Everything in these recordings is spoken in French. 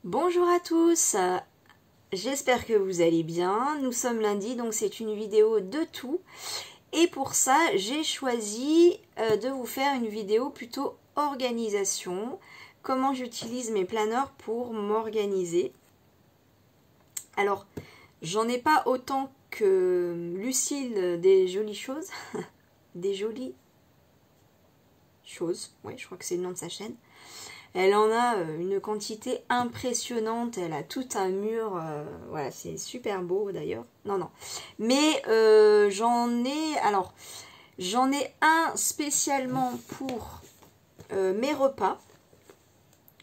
Bonjour à tous, j'espère que vous allez bien. Nous sommes lundi, donc c'est une vidéo de tout. Et pour ça, j'ai choisi de vous faire une vidéo plutôt organisation. Comment j'utilise mes planeurs pour m'organiser. Alors, j'en ai pas autant que Lucille des jolies choses. Des jolies choses, oui, je crois que c'est le nom de sa chaîne. Elle en a une quantité impressionnante, elle a tout un mur, voilà, c'est super beau d'ailleurs. Non. Mais j'en ai un spécialement pour mes repas.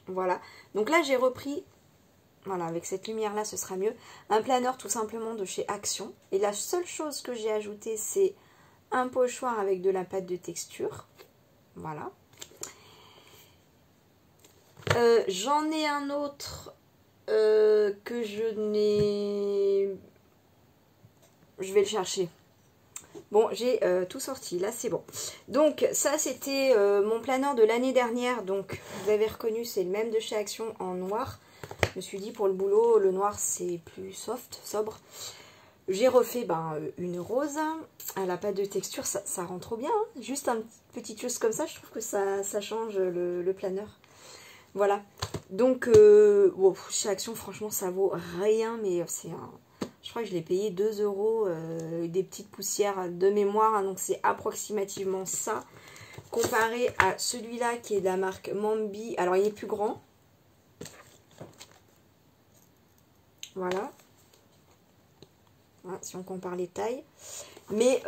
Voilà. Donc là, j'ai repris, voilà, avec cette lumière-là, ce sera mieux. Un planeur tout simplement de chez Action. Et la seule chose que j'ai ajoutée, c'est un pochoir avec de la pâte de texture. Voilà. J'en ai un autre que je n'ai... Je vais le chercher. Bon, j'ai tout sorti. Là, c'est bon. Donc, ça, c'était mon planeur de l'année dernière. Donc, vous avez reconnu, c'est le même de chez Action en noir. Je me suis dit, pour le boulot, le noir, c'est plus soft, sobre. J'ai refait une rose. Elle n'a pas de texture. Ça rend trop bien. Hein. Juste une petite chose comme ça, je trouve que ça change le planeur. Voilà, donc bon, chez Action, franchement, ça vaut rien, mais c'est un... Je crois que je l'ai payé 2 €, des petites poussières de mémoire, hein, donc c'est approximativement ça, comparé à celui-là qui est de la marque Mambi. Alors, il est plus grand. Voilà. Voilà, si on compare les tailles. Mais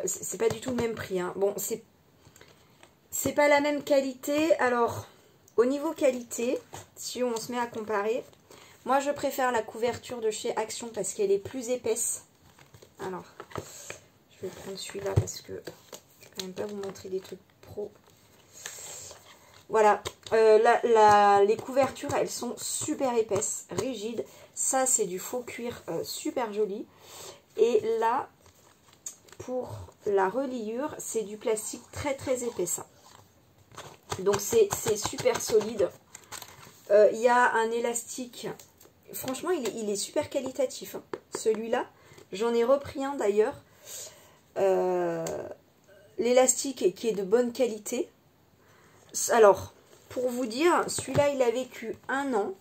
c'est pas du tout le même prix. Hein. Bon, c'est pas la même qualité, alors... Au niveau qualité, si on se met à comparer, moi je préfère la couverture de chez Action parce qu'elle est plus épaisse. Alors, je vais prendre celui-là parce que je ne vais quand même pas vous montrer des trucs pro. Voilà, les couvertures, elles sont super épaisses, rigides. Ça, c'est du faux cuir super joli. Et là, pour la reliure, c'est du plastique très très épais, ça. Donc c'est super solide. Il y a un élastique. Franchement, il est super qualitatif. Hein. Celui-là, j'en ai repris un d'ailleurs. L'élastique qui est de bonne qualité. Alors, pour vous dire, celui-là, il a vécu 1 an.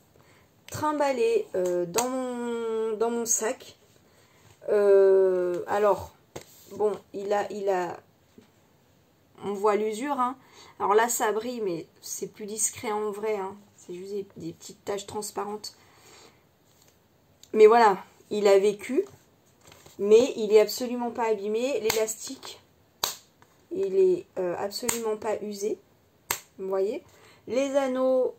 Trimballé dans mon sac. Alors, bon, il a... On voit l'usure, hein. Alors là, ça brille, mais c'est plus discret en vrai. Hein. C'est juste des petites taches transparentes. Mais voilà, il a vécu. Mais il est absolument pas abîmé. L'élastique, il est absolument pas usé. Vous voyez. Les anneaux,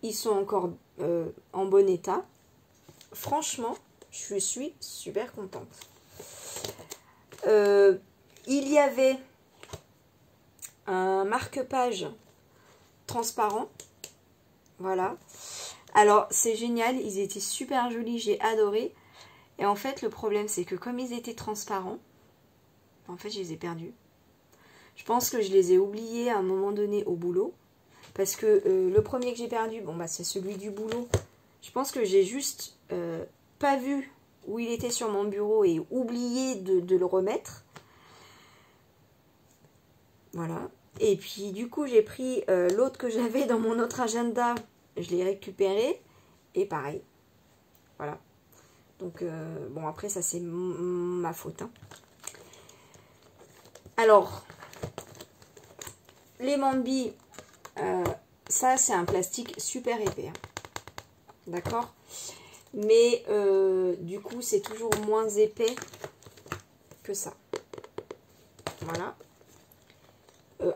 ils sont encore en bon état. Franchement, je suis super contente. Il y avait un marque-page transparent. Voilà. Alors, c'est génial. Ils étaient super jolis. J'ai adoré. Et en fait, le problème, c'est que comme ils étaient transparents, en fait, je les ai perdus. Je pense que je les ai oubliés à un moment donné au boulot. Parce que le premier que j'ai perdu, bon, bah, c'est celui du boulot. Je pense que j'ai juste pas vu où il était sur mon bureau et oublié de le remettre. Voilà. Et puis du coup j'ai pris l'autre que j'avais dans mon autre agenda. Je l'ai récupéré. Et pareil. Voilà. Donc bon après ça c'est ma faute. Hein. Alors. Les Mambi. Ça c'est un plastique super épais. Hein. D'accord. Mais du coup c'est toujours moins épais que ça. Voilà.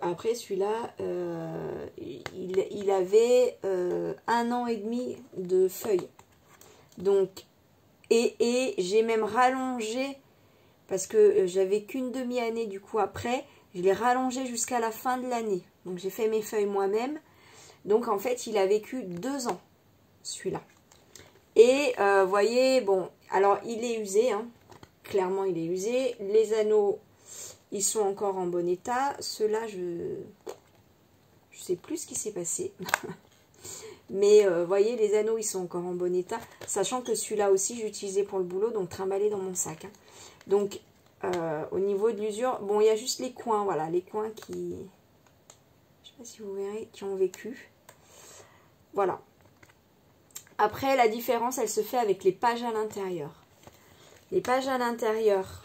Après, celui-là, il avait 1 an et demi de feuilles. Donc, et j'ai même rallongé, parce que j'avais qu'une demi-année du coup après, je l'ai rallongé jusqu'à la fin de l'année. Donc, j'ai fait mes feuilles moi-même. Donc, en fait, il a vécu 2 ans, celui-là. Et, vous voyez, bon, alors, il est usé, hein. Clairement, il est usé. Les anneaux... Ils sont encore en bon état. Ceux-là, je sais plus ce qui s'est passé. Mais vous voyez, les anneaux, ils sont encore en bon état. Sachant que celui-là aussi, j'utilisais pour le boulot, donc trimballé dans mon sac. Hein. Donc, au niveau de l'usure, bon, il y a juste les coins, voilà, les coins qui... Je sais pas si vous verrez, qui ont vécu. Voilà. Après, la différence, elle se fait avec les pages à l'intérieur. Les pages à l'intérieur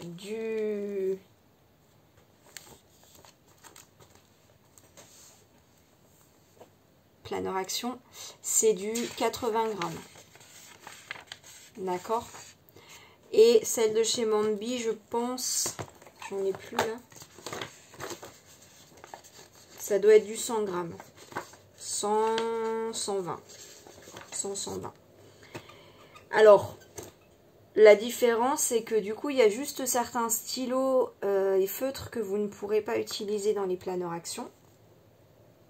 du... Planeur Action, c'est du 80 grammes. D'accord. Et celle de chez Mambi, je pense, j'en ai plus là, ça doit être du 100 grammes. 100, 120. 100, 120. Alors, la différence, c'est que du coup, il y a juste certains stylos et feutres que vous ne pourrez pas utiliser dans les planeurs Action.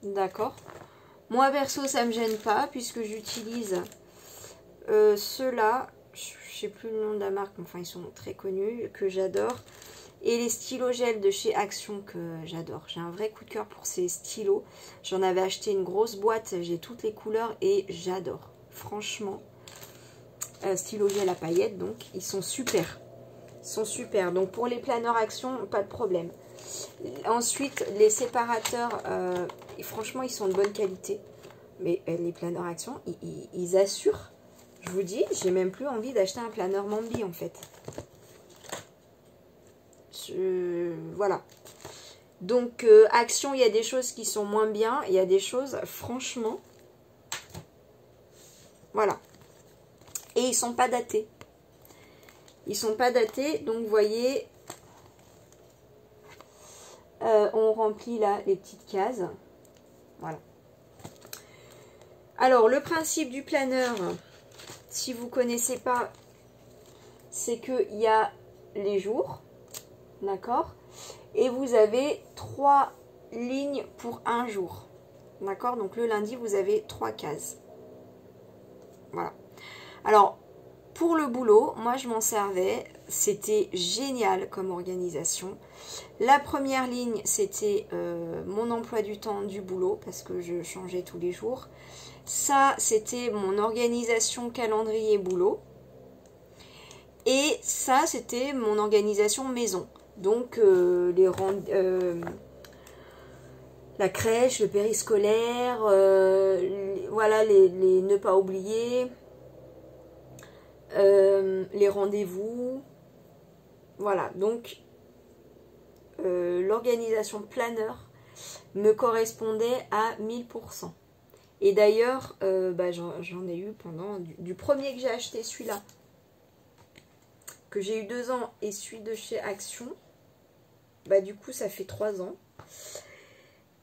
D'accord. Moi, perso, ça ne me gêne pas, puisque j'utilise ceux-là. Je ne sais plus le nom de la marque, mais enfin, ils sont très connus, que j'adore. Et les stylos gel de chez Action que j'adore. J'ai un vrai coup de cœur pour ces stylos. J'en avais acheté une grosse boîte, j'ai toutes les couleurs et j'adore. Franchement, stylo gel à paillettes, donc ils sont super. Ils sont super. Donc pour les planeurs Action, pas de problème. Ensuite, les séparateurs, franchement, ils sont de bonne qualité. Mais les planeurs Action, ils assurent. Je vous dis, j'ai même plus envie d'acheter un planeur Mambi en fait. Voilà. Donc, Action, il y a des choses qui sont moins bien. Il y a des choses, franchement, voilà. Et ils sont pas datés. Ils sont pas datés. Donc, vous voyez, on remplit là les petites cases. Voilà. Alors, le principe du planeur, si vous ne connaissez pas, c'est qu'il y a les jours. D'accord. Et vous avez 3 lignes pour un jour. D'accord. Donc le lundi, vous avez 3 cases. Voilà. Alors, pour le boulot, moi je m'en servais. C'était génial comme organisation. La première ligne, c'était mon emploi du temps du boulot, parce que je changeais tous les jours. Ça, c'était mon organisation calendrier boulot. Et ça, c'était mon organisation maison. Donc, la crèche, le périscolaire, voilà, les ne pas oublier, les rendez-vous. Voilà, donc, l'organisation planeur me correspondait à 1000%. Et d'ailleurs, j'en ai eu pendant, du premier que j'ai acheté, celui-là, que j'ai eu 2 ans, et celui de chez Action, du coup ça fait 3 ans.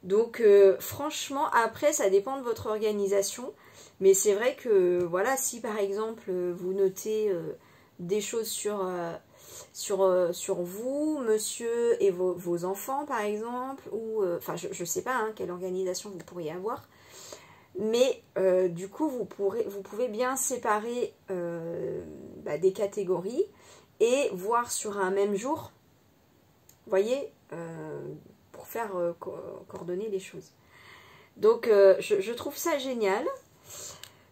Donc franchement, après ça dépend de votre organisation, mais c'est vrai que voilà, si par exemple vous notez des choses sur vous, monsieur, et vos enfants par exemple, ou enfin je sais pas quelle organisation vous pourriez avoir, mais du coup vous pouvez bien séparer des catégories et voir sur un même jour, vous voyez, pour faire coordonner les choses. Donc je trouve ça génial.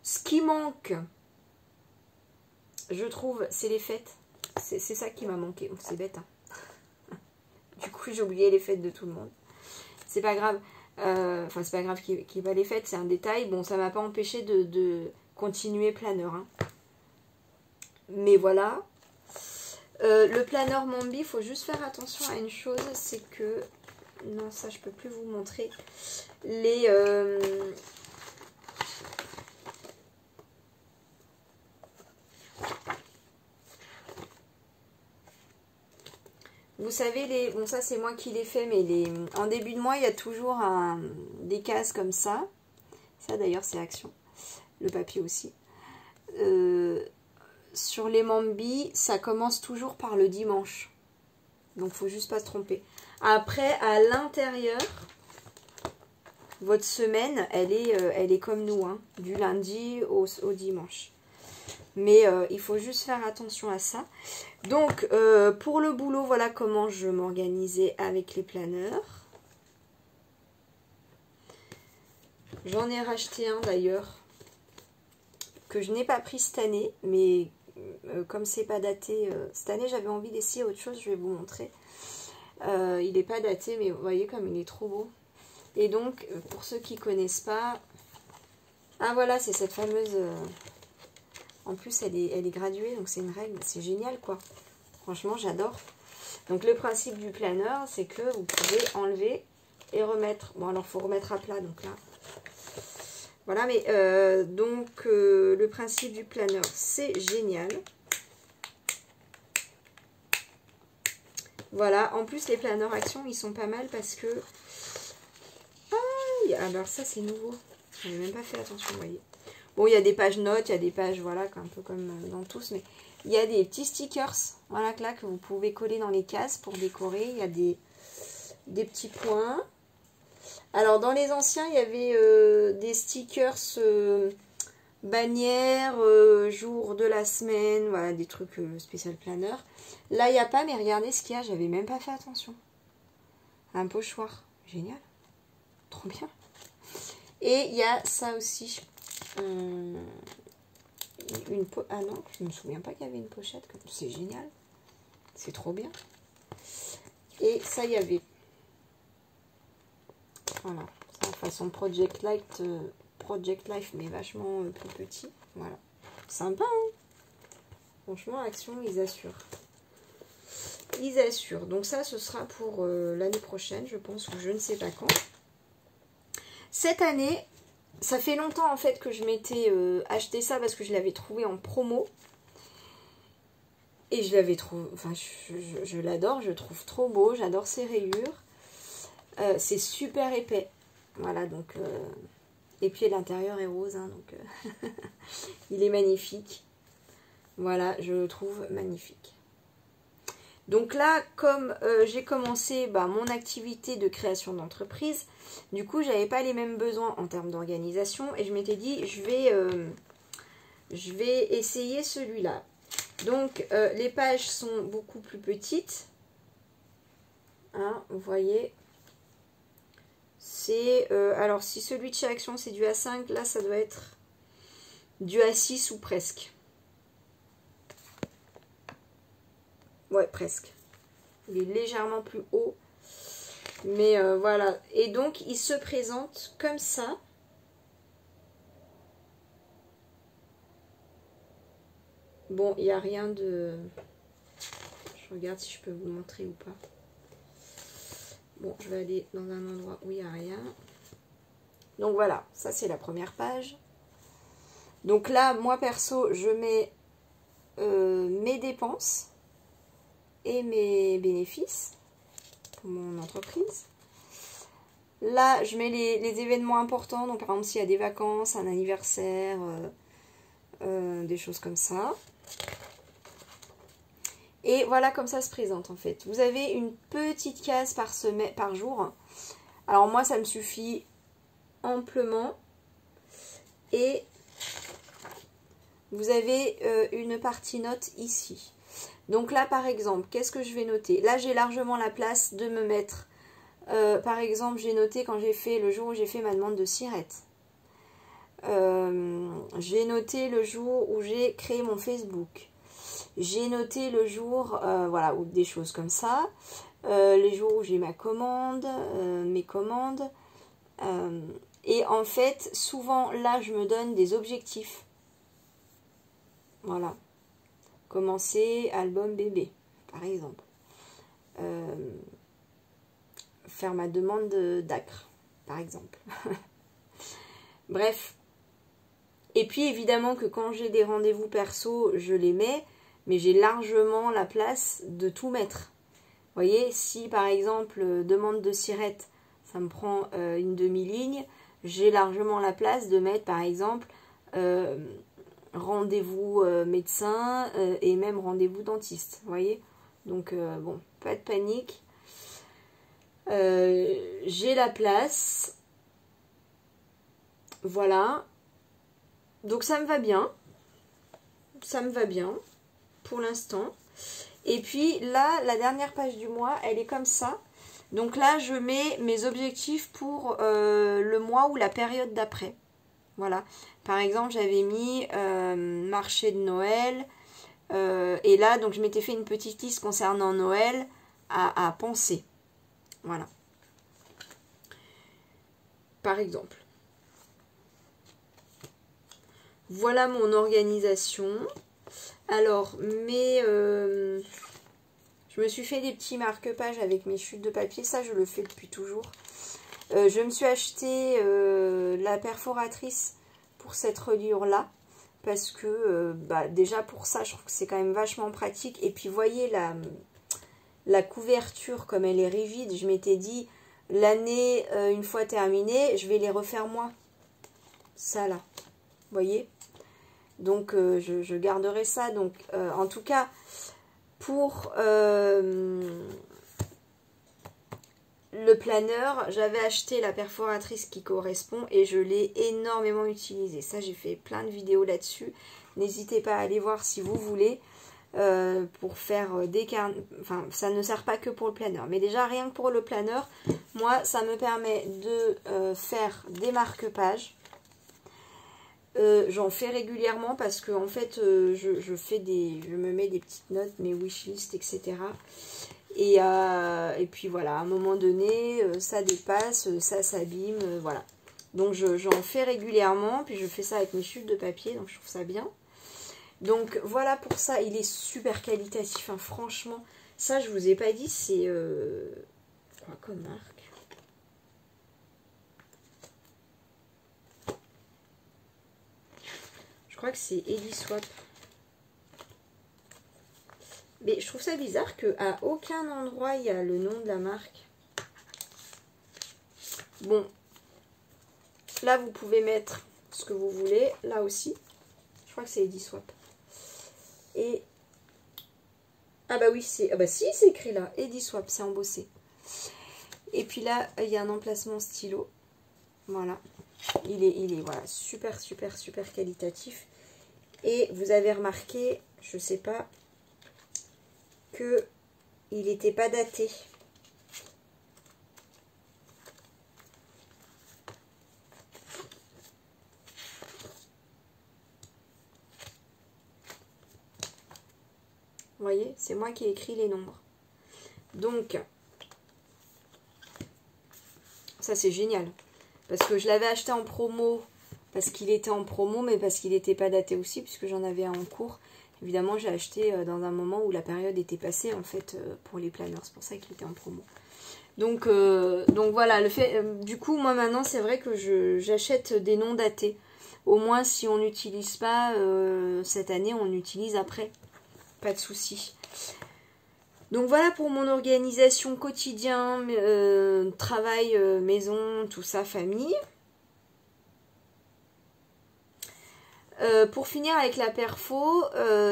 Ce qui manque, je trouve, c'est les fêtes. C'est ça qui m'a manqué. Oh, c'est bête, hein. Du coup j'ai oublié les fêtes de tout le monde. C'est pas grave. Enfin c'est pas grave qu'il n'y ait pas les fêtes, c'est un détail. Bon, ça m'a pas empêché de continuer planeur, hein. Mais voilà. Le planeur Mambi, il faut juste faire attention à une chose, c'est que... Non, ça, je peux plus vous montrer. Les... Vous savez, bon, ça, c'est moi qui l'ai fait, mais en début de mois, il y a toujours des cases comme ça. Ça, d'ailleurs, c'est Action. Le papier aussi. Sur les Mambi, ça commence toujours par le dimanche. Donc, faut juste pas se tromper. Après, à l'intérieur, votre semaine, elle est comme nous, hein, du lundi au dimanche. Mais il faut juste faire attention à ça. Donc, pour le boulot, voilà comment je m'organisais avec les planeurs. J'en ai racheté un d'ailleurs, que je n'ai pas pris cette année, mais comme c'est pas daté, cette année j'avais envie d'essayer autre chose, je vais vous montrer. Il n'est pas daté, mais vous voyez comme il est trop beau. Et donc, pour ceux qui ne connaissent pas, ah voilà, c'est cette fameuse... en plus, elle est graduée, donc c'est une règle, c'est génial quoi. Franchement, j'adore. Donc le principe du planeur, c'est que vous pouvez enlever et remettre. Bon, alors il faut remettre à plat, donc là. Voilà, mais le principe du planeur, c'est génial. Voilà, en plus les planeurs action, ils sont pas mal parce que... Ah, alors ça c'est nouveau. Je n'avais même pas fait attention, vous voyez. Bon, il y a des pages notes, il y a des pages, voilà, un peu comme dans tous, mais il y a des petits stickers, voilà, là, que vous pouvez coller dans les cases pour décorer. Il y a des petits points. Alors, dans les anciens, il y avait des stickers bannières, jour de la semaine, voilà, des trucs spécial planeur. Là, il n'y a pas, mais regardez ce qu'il y a, j'avais même pas fait attention. Un pochoir, génial, trop bien. Et il y a ça aussi, ah non, je ne me souviens pas qu'il y avait une pochette, c'est génial, c'est trop bien. Et ça, il y avait, voilà, ça façon Project Life, mais vachement plus petit, voilà, sympa, hein. Franchement, Action, ils assurent. Ils assurent. Donc ça, ce sera pour l'année prochaine, je pense, ou je ne sais pas quand. Cette année, ça fait longtemps en fait que je m'étais acheté ça parce que je l'avais trouvé en promo. Et je l'avais trouvé, enfin je l'adore, je le trouve trop beau, j'adore ses rayures. C'est super épais. Voilà, donc... et puis l'intérieur est rose, hein, donc il est magnifique. Voilà, je le trouve magnifique. Donc là, comme j'ai commencé mon activité de création d'entreprise, du coup, j'avais pas les mêmes besoins en termes d'organisation. Et je m'étais dit, je vais essayer celui-là. Donc, les pages sont beaucoup plus petites. Hein, vous voyez. C'est alors, si celui de chez Action, c'est du A5, là, ça doit être du A6 ou presque. Ouais, presque. Il est légèrement plus haut. Mais voilà. Et donc, il se présente comme ça. Bon, il n'y a rien de... Je regarde si je peux vous montrer ou pas. Bon, je vais aller dans un endroit où il n'y a rien. Donc voilà, ça c'est la première page. Donc là, moi perso, je mets mes dépenses et mes bénéfices pour mon entreprise. Là, je mets les événements importants. Donc par exemple, s'il y a des vacances, un anniversaire, des choses comme ça. Et voilà comme ça se présente en fait. Vous avez une petite case par jour. Alors moi, ça me suffit amplement. Et vous avez une partie note ici. Donc là, par exemple, qu'est-ce que je vais noter? Là, j'ai largement la place de me mettre... par exemple, j'ai noté quand j'ai fait le jour où j'ai fait ma demande de SIRET. J'ai noté le jour où j'ai créé mon Facebook. J'ai noté le jour, voilà, ou des choses comme ça. Les jours où j'ai ma commande, mes commandes. Et en fait, souvent, là, je me donne des objectifs. Voilà. Commencer album bébé, par exemple. Faire ma demande d'ACRE, par exemple. Bref. Et puis, évidemment que quand j'ai des rendez-vous perso, je les mets. Mais j'ai largement la place de tout mettre. Vous voyez, si par exemple, demande de SIRET, ça me prend une demi-ligne, j'ai largement la place de mettre par exemple rendez-vous médecin et même rendez-vous dentiste. Vous voyez, donc bon, pas de panique. J'ai la place. Voilà. Donc ça me va bien. Ça me va bien. Pour l'instant. Et puis là, la dernière page du mois, elle est comme ça. Donc là, je mets mes objectifs pour le mois ou la période d'après. Voilà. Par exemple, j'avais mis marché de Noël. Et là, donc je m'étais fait une petite liste concernant Noël à penser. Voilà. Par exemple. Voilà mon organisation. Alors, je me suis fait des petits marque-pages avec mes chutes de papier. Ça, je le fais depuis toujours. Je me suis acheté la perforatrice pour cette reliure-là. Parce que, déjà pour ça, je trouve que c'est quand même vachement pratique. Et puis, voyez la couverture, comme elle est rigide. Je m'étais dit, l'année, une fois terminée, je vais les refaire moi. Ça, là. Vous voyez ? Donc, je garderai ça. Donc, en tout cas, pour le planeur, j'avais acheté la perforatrice qui correspond et je l'ai énormément utilisée. Ça, j'ai fait plein de vidéos là-dessus. N'hésitez pas à aller voir si vous voulez pour faire des carnets. Enfin, ça ne sert pas que pour le planeur. Mais déjà, rien que pour le planeur, moi, ça me permet de faire des marque-pages. J'en fais régulièrement parce que en fait je me mets des petites notes, mes wishlist, etc. Et puis voilà, à un moment donné, ça dépasse, ça s'abîme, voilà. Donc j'en fais régulièrement, puis je fais ça avec mes chutes de papier, donc je trouve ça bien. Donc voilà pour ça, il est super qualitatif, hein, franchement. Ça, je vous ai pas dit, c'est quoi comme marque? Je crois que c'est Ediswap. Mais je trouve ça bizarre qu'à aucun endroit il y a le nom de la marque. Bon, là vous pouvez mettre ce que vous voulez. Là aussi, je crois que c'est Ediswap. Et ah bah oui, c'est si, c'est écrit là, Ediswap, c'est embossé. Et puis là, il y a un emplacement stylo. Voilà. Il est voilà, super qualitatif. Et vous avez remarqué, je sais pas, que il n'était pas daté. Vous voyez, c'est moi qui ai écrit les nombres. Donc, ça c'est génial. Parce que je l'avais acheté en promo, parce qu'il était en promo, mais parce qu'il n'était pas daté aussi, puisque j'en avais un en cours. Évidemment, j'ai acheté dans un moment où la période était passée, en fait, pour les planeurs. C'est pour ça qu'il était en promo. Donc voilà, le fait, du coup, moi maintenant, c'est vrai que j'achète des non datés. Au moins, si on n'utilise pas cette année, on utilise après. Pas de souci. Donc voilà pour mon organisation quotidien, travail, maison, tout ça, famille. Pour finir avec la perfo,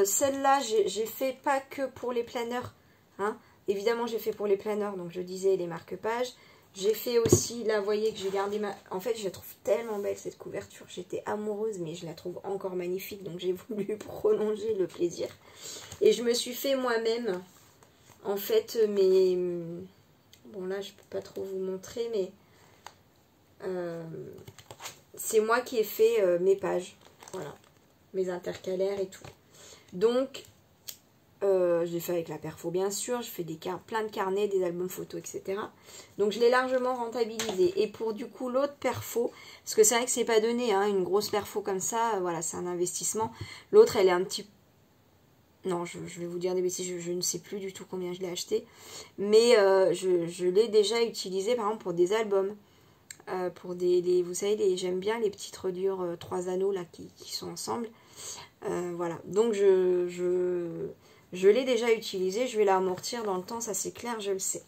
celle-là, j'ai fait pas que pour les planeurs. Hein. Évidemment, j'ai fait pour les planeurs, donc je disais les marque-pages. J'ai fait aussi, là, vous voyez que j'ai gardé ma... En fait, je la trouve tellement belle, cette couverture. J'étais amoureuse, mais je la trouve encore magnifique, donc j'ai voulu prolonger le plaisir. Et je me suis fait moi-même... En fait, mes... Bon, là, je peux pas trop vous montrer, mais... c'est moi qui ai fait mes pages. Voilà. Mes intercalaires et tout. Donc, je l'ai fait avec la perfo, bien sûr. Je fais plein de carnets, des albums photos, etc. Donc, je l'ai largement rentabilisé. Et pour, du coup, l'autre perfo... Parce que c'est vrai que c'est pas donné, hein, une grosse perfo comme ça. Voilà, c'est un investissement. L'autre, elle est un petit peu... Non, je vais vous dire des bêtises, je ne sais plus du tout combien je l'ai acheté. Mais je l'ai déjà utilisé, par exemple, pour des albums. Pour vous savez, j'aime bien les petites reliures 3 anneaux là qui sont ensemble. Voilà, donc je l'ai déjà utilisé. Je vais la amortir dans le temps, ça c'est clair, je le sais.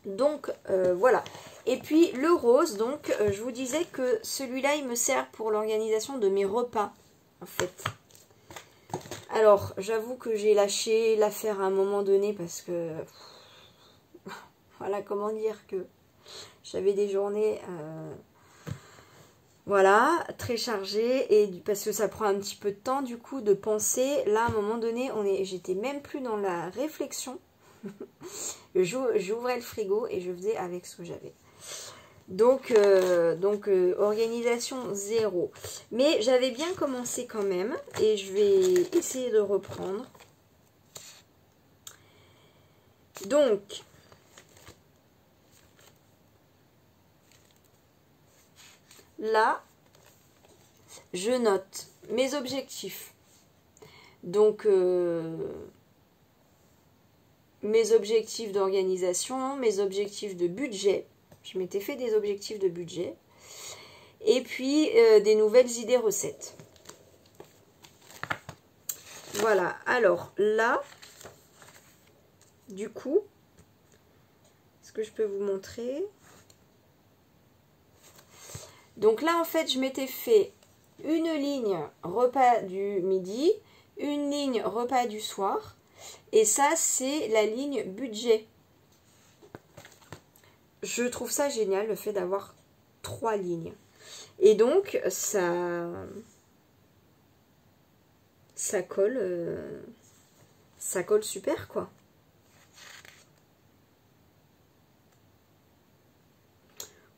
Donc, voilà. Et puis, le rose, donc, je vous disais que celui-là, il me sert pour l'organisation de mes repas, en fait. Alors, j'avoue que j'ai lâché l'affaire à un moment donné parce que, voilà, comment dire que j'avais des journées, voilà, très chargées et parce que ça prend un petit peu de temps, du coup, de penser. Là, à un moment donné, j'étais même plus dans la réflexion. J'ouvrais le frigo et je faisais avec ce que j'avais. Donc organisation 0. Mais j'avais bien commencé quand même. Et je vais essayer de reprendre. Donc, là, je note mes objectifs. Donc, mes objectifs d'organisation, mes objectifs de budget. Je m'étais fait des objectifs de budget. Et puis, des nouvelles idées recettes. Voilà. Alors, là, du coup, est-ce que je peux vous montrer? Donc là, en fait, je m'étais fait une ligne repas du midi, une ligne repas du soir. Et ça, c'est la ligne budget. Je trouve ça génial, le fait d'avoir 3 lignes. Et donc, ça colle super, quoi.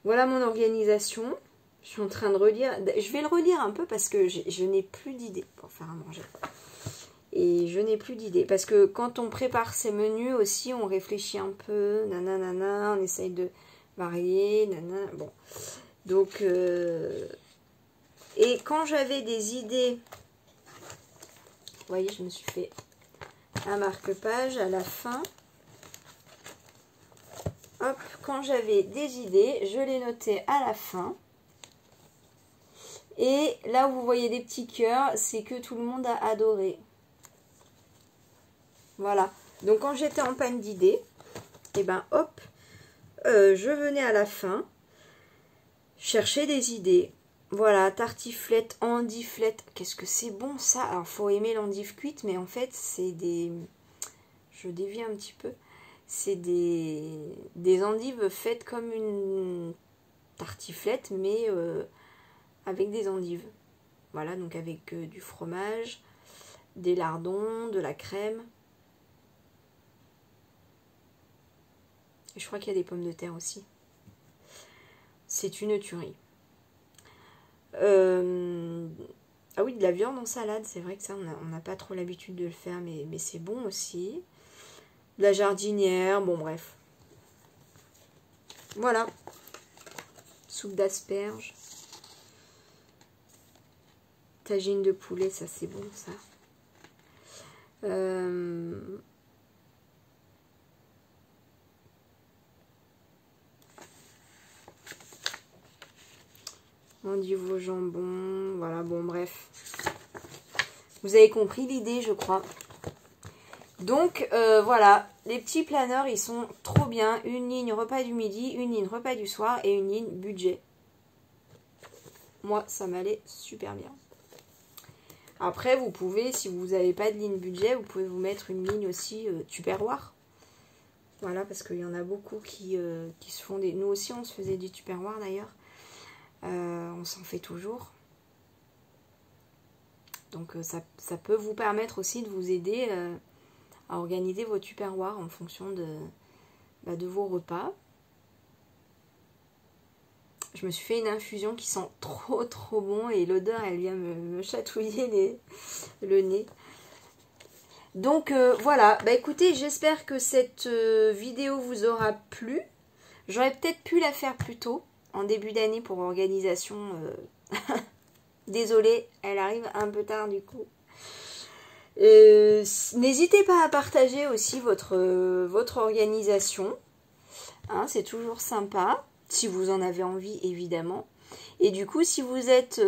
Voilà mon organisation. Je suis en train de relire. Je vais le relire un peu parce que je n'ai plus d'idées pour faire à manger. Et je n'ai plus d'idées. Parce que quand on prépare ses menus aussi, on réfléchit un peu. Nanana, on essaye de varier. Nanana, bon. Donc, et quand j'avais des idées, vous voyez, je me suis fait un marque-page à la fin. Hop, quand j'avais des idées, je les notais à la fin. Et là où vous voyez des petits cœurs, c'est que tout le monde a adoré. Voilà. Donc quand j'étais en panne d'idées, et ben hop, je venais à la fin chercher des idées. Voilà, tartiflette, andiflette. Qu'est-ce que c'est bon ça? Alors faut aimer l'endive cuite, mais en fait c'est des... Je dévie un petit peu. C'est des endives faites comme une tartiflette, mais avec des endives. Voilà, donc avec du fromage, des lardons, de la crème. Et je crois qu'il y a des pommes de terre aussi. C'est une tuerie. Ah oui, de la viande en salade, c'est vrai que ça, on n'a pas trop l'habitude de le faire, mais c'est bon aussi. De la jardinière, bon bref. Voilà. Soupe d'asperges. Tagine de poulet, ça c'est bon ça. Endive au jambon, voilà, bon bref. Vous avez compris l'idée, je crois. Donc voilà, les petits planeurs, ils sont trop bien. Une ligne repas du midi, une ligne repas du soir et une ligne budget. Moi, ça m'allait super bien. Après, vous pouvez, si vous n'avez pas de ligne budget, vous pouvez vous mettre une ligne aussi Tupperware. Voilà, parce qu'il y en a beaucoup qui se font des... Nous aussi, on se faisait du Tupperware d'ailleurs. On s'en fait toujours. Donc ça peut vous permettre aussi de vous aider à organiser vos Tupperware en fonction de vos repas. Je me suis fait une infusion qui sent trop bon et l'odeur elle vient me chatouiller le nez. Donc voilà, bah écoutez, j'espère que cette vidéo vous aura plu. J'aurais peut-être pu la faire plus tôt, en début d'année pour organisation. Désolée, elle arrive un peu tard du coup. N'hésitez pas à partager aussi votre organisation. Hein, c'est toujours sympa, si vous en avez envie évidemment. Et du coup, si vous êtes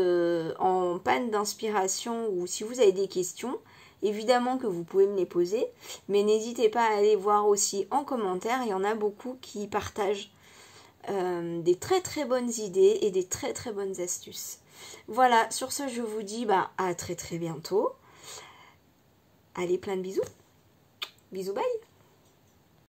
en panne d'inspiration ou si vous avez des questions, évidemment que vous pouvez me les poser. Mais n'hésitez pas à aller voir aussi en commentaire. Il y en a beaucoup qui partagent des très bonnes idées et des très bonnes astuces. Voilà, sur ce, je vous dis à très bientôt. Allez, plein de bisous. Bisous, bye.